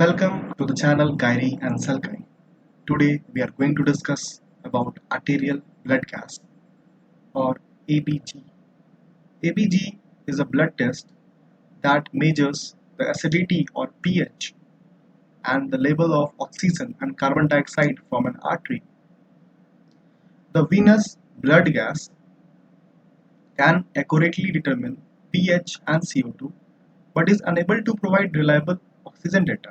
Welcome to the channel Gairi and Salkai. Today we are going to discuss about arterial blood gas or ABG. ABG is a blood test that measures the acidity or pH and the level of oxygen and carbon dioxide from an artery. The venous blood gas can accurately determine pH and CO2 but is unable to provide reliable oxygen data.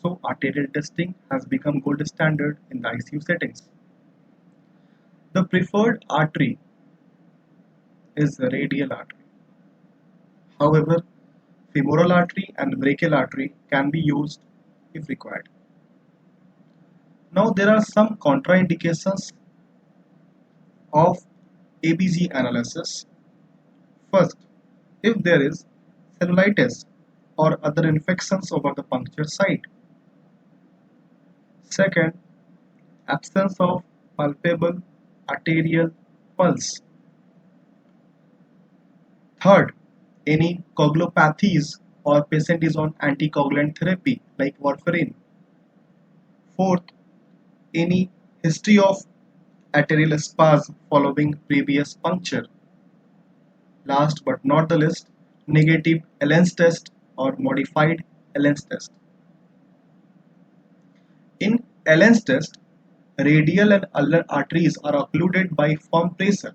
So arterial testing has become gold standard in the ICU settings. The preferred artery is the radial artery. However, femoral artery and brachial artery can be used if required. Now there are some contraindications of ABG analysis. First, if there is cellulitis or other infections over the puncture site. Second, absence of palpable arterial pulse. Third, any coagulopathies or patient is on anticoagulant therapy like warfarin. Fourth, any history of arterial spasm following previous puncture. Last but not the least, negative Allen's test or modified Allen's test. In Allen's test, radial and ulnar arteries are occluded by firm pressure,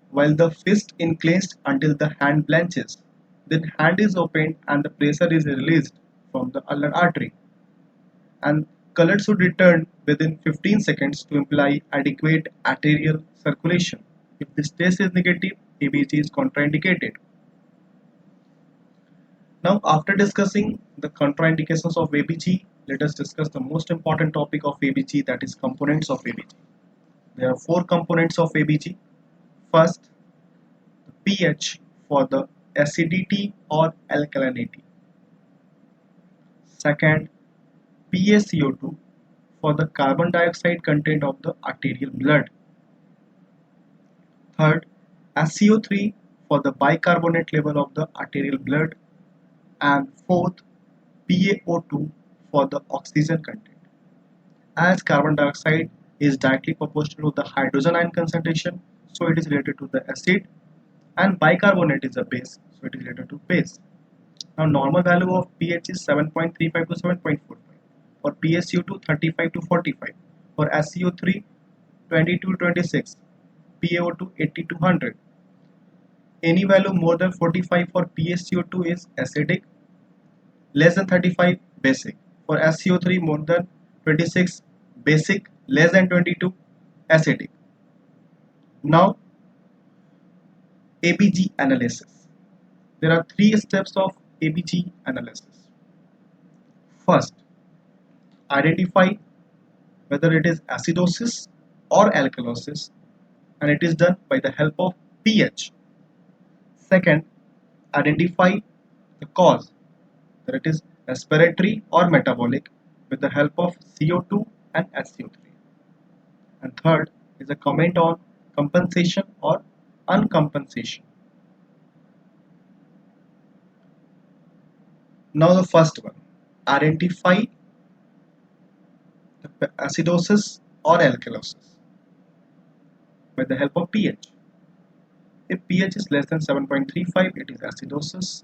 while the fist inclines until the hand blanches. Then hand is opened and the pressure is released from the ulnar artery. And color should return within 15 seconds to imply adequate arterial circulation. If this test is negative, ABG is contraindicated. Now, after discussing the contraindications of ABG, let us discuss the most important topic of ABG, that is components of ABG. There are four components of ABG. First, the pH for the acidity or alkalinity. Second, PaCO2 for the carbon dioxide content of the arterial blood. Third, SCO3 for the bicarbonate level of the arterial blood. And fourth, PaO2 for the oxygen content. As carbon dioxide is directly proportional to the hydrogen ion concentration, so it is related to the acid, and bicarbonate is a base, so it is related to base. Now normal value of pH is 7.35 to 7.45. For PaCO2 35 to 45. For SCO3 20 to 26. PaO2 80 to 100. Any value more than 45 for PaCO2 is acidic, less than 35 basic. For SCO3 more than 26 basic, less than 22 acidic. Now ABG analysis. There are three steps of ABG analysis. First, identify whether it is acidosis or alkalosis, and it is done by the help of pH. Second, identify the cause, whether it is respiratory or metabolic, with the help of CO2 and SCO3. And third is a comment on compensation or uncompensation. Now the first one, identify the acidosis or alkalosis with the help of pH. If pH is less than 7.35, it is acidosis,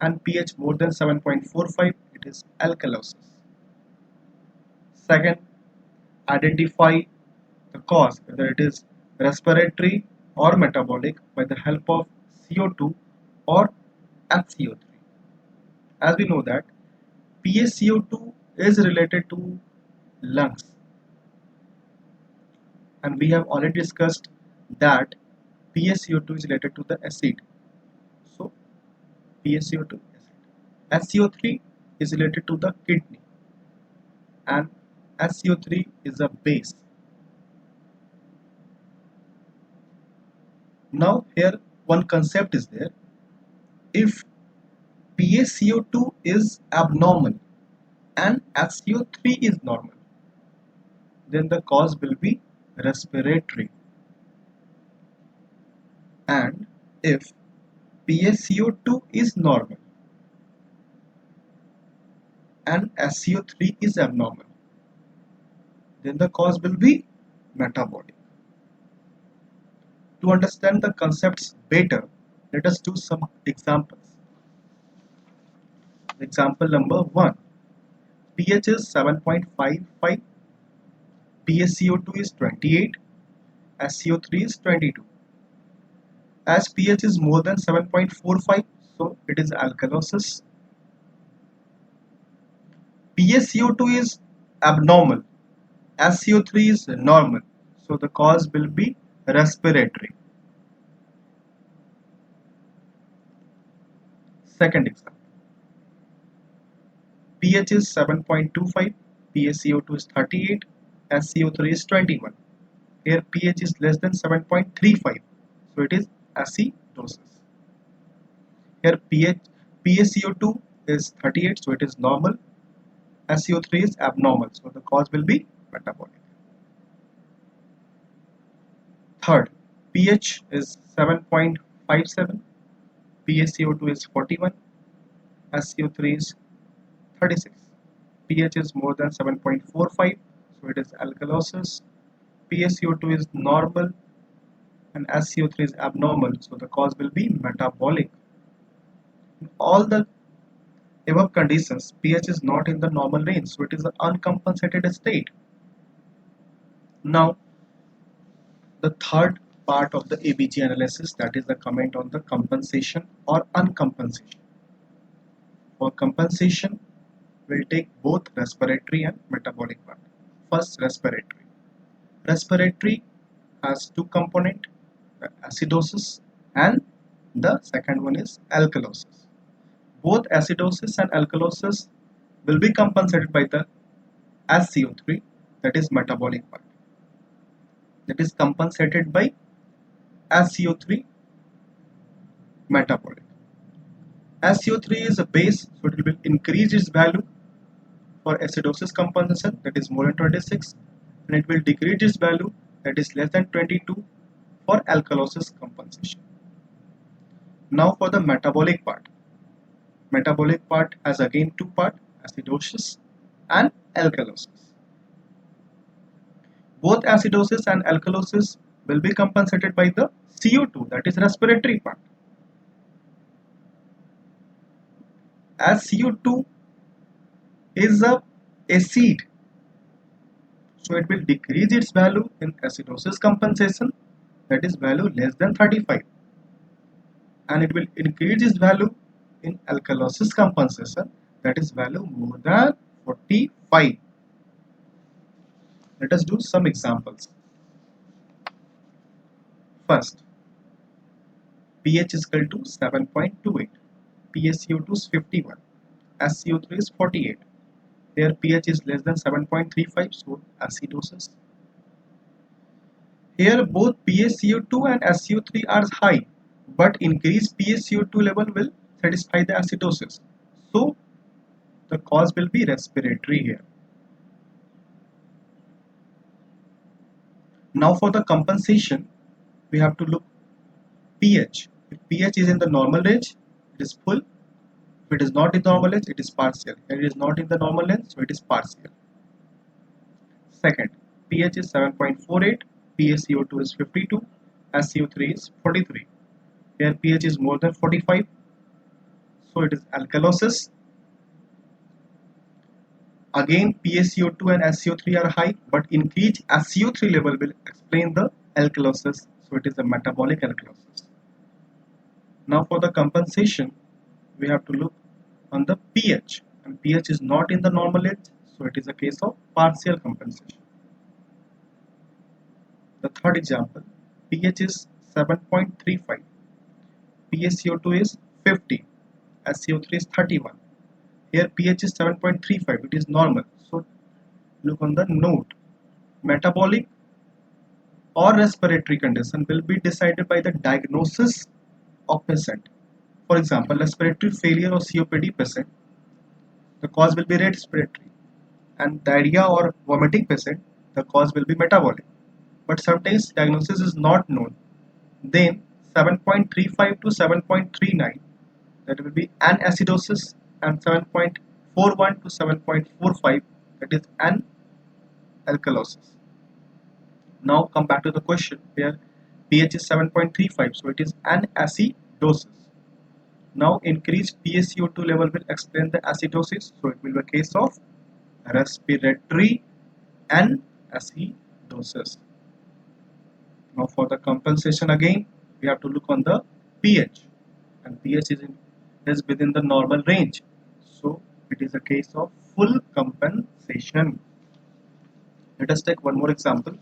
and pH more than 7.45, it is alkalosis. Second, identify the cause, whether it is respiratory or metabolic, by the help of CO2 or FCO3. As we know that PaCO2 is related to lungs, and we have already discussed that PaCO2 is related to the acid. So PaCO2 acid. SCO3 is related to the kidney, and SCO3 is a base. Now here one concept is there. If PaCO2 is abnormal and SCO3 is normal, then the cause will be respiratory. And if PaCO2 is normal and SCO3 is abnormal, then the cause will be metabolic. To understand the concepts better, let us do some examples. Example number 1. pH is 7.55, PaCO2 is 28, SCO3 is 22. As pH is more than 7.45, so it is alkalosis. PaCO2 is abnormal, SCO3 is normal, so the cause will be respiratory. Second example. pH is 7.25, PaCO2 is 38, SCO3 is 21. Here pH is less than 7.35, so it is acidosis. Here PaCO2 is 38, so it is normal. SCO3 is abnormal, so the cause will be metabolic. Third, pH is 7.57, PaCO2 is 41, SCO3 is 36. pH is more than 7.45, so it is alkalosis. PaCO2 is normal and SCO3 is abnormal, so the cause will be metabolic. In all the above conditions, pH is not in the normal range, so it is an uncompensated state. Now, the third part of the ABG analysis, that is the comment on the compensation or uncompensation. For compensation, we'll take both respiratory and metabolic part. First, respiratory. Respiratory has two components, the acidosis and the second one is alkalosis. Both acidosis and alkalosis will be compensated by the SCO3, that is metabolic part. That is compensated by SCO3 metabolic. SCO3 is a base, so it will increase its value for acidosis compensation, that is more than 26, and it will decrease its value, that is less than 22, for alkalosis compensation. Now for the metabolic part. Metabolic part has again two parts, acidosis and alkalosis. Both acidosis and alkalosis will be compensated by the CO2, that is respiratory part. As CO2 is a acid, so it will decrease its value in acidosis compensation, that is value less than 35, and it will increase its value in alkalosis compensation, that is value more than 45. Let us do some examples. First, pH is equal to 7.28, PaCO2 is 51, SCO3 is 48. Here pH is less than 7.35, so acidosis. Here both PaCO2 and SCO3 are high, but increased PaCO2 level will satisfy the acidosis. So the cause will be respiratory here. Now for the compensation, we have to look pH. If pH is in the normal range, it is full. If it is not in the normal range, it is partial. Here it is not in the normal range, so it is partial. Second, pH is 7.48, PaCO2 is 52, SCO3 is 43. Here pH is more than 45, so it is alkalosis. Again, PaCO2 and SCO3 are high, but increased SCO3 level will explain the alkalosis, so it is a metabolic alkalosis. Now for the compensation, we have to look on the pH, and pH is not in the normal range, so it is a case of partial compensation. The third example, pH is 7.35, PaCO2 is 50, SCO3 is 31. Here pH is 7.35, it is normal, so look on the note. Metabolic or respiratory condition will be decided by the diagnosis of patient. For example, respiratory failure or COPD patient, the cause will be respiratory, and diarrhea or vomiting patient, the cause will be metabolic. But sometimes diagnosis is not known, then 7.35 to 7.39, that will be anacidosis, and 7.45 7.41 to 7.45, that is N-alkalosis. Now come back to the question where pH is 7.35, so it is N-acidosis. Now increased PaCO2 level will explain the acidosis, so it will be a case of respiratory N-acidosis. Now for the compensation again, we have to look on the pH, and pH is within the normal range, so it is a case of full compensation. Let us take one more example.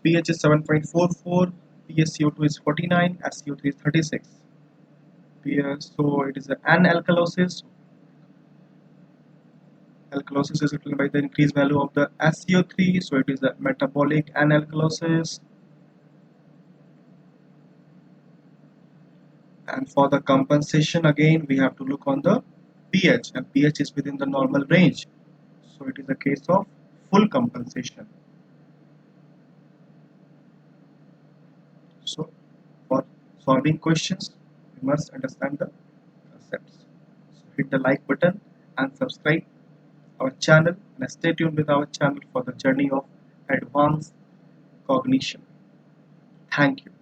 pH is 7.44, PaCO2 is 49, SCO3 is 36. So it is an N-alkalosis. Alkalosis is written by the increased value of the SCO3, so it is a metabolic N-alkalosis. And for the compensation again, we have to look on the pH, and pH is within the normal range, so it is a case of full compensation. So for solving questions, we must understand the concepts. So hit the like button and subscribe our channel, and stay tuned with our channel for the journey of advanced cognition. Thank you.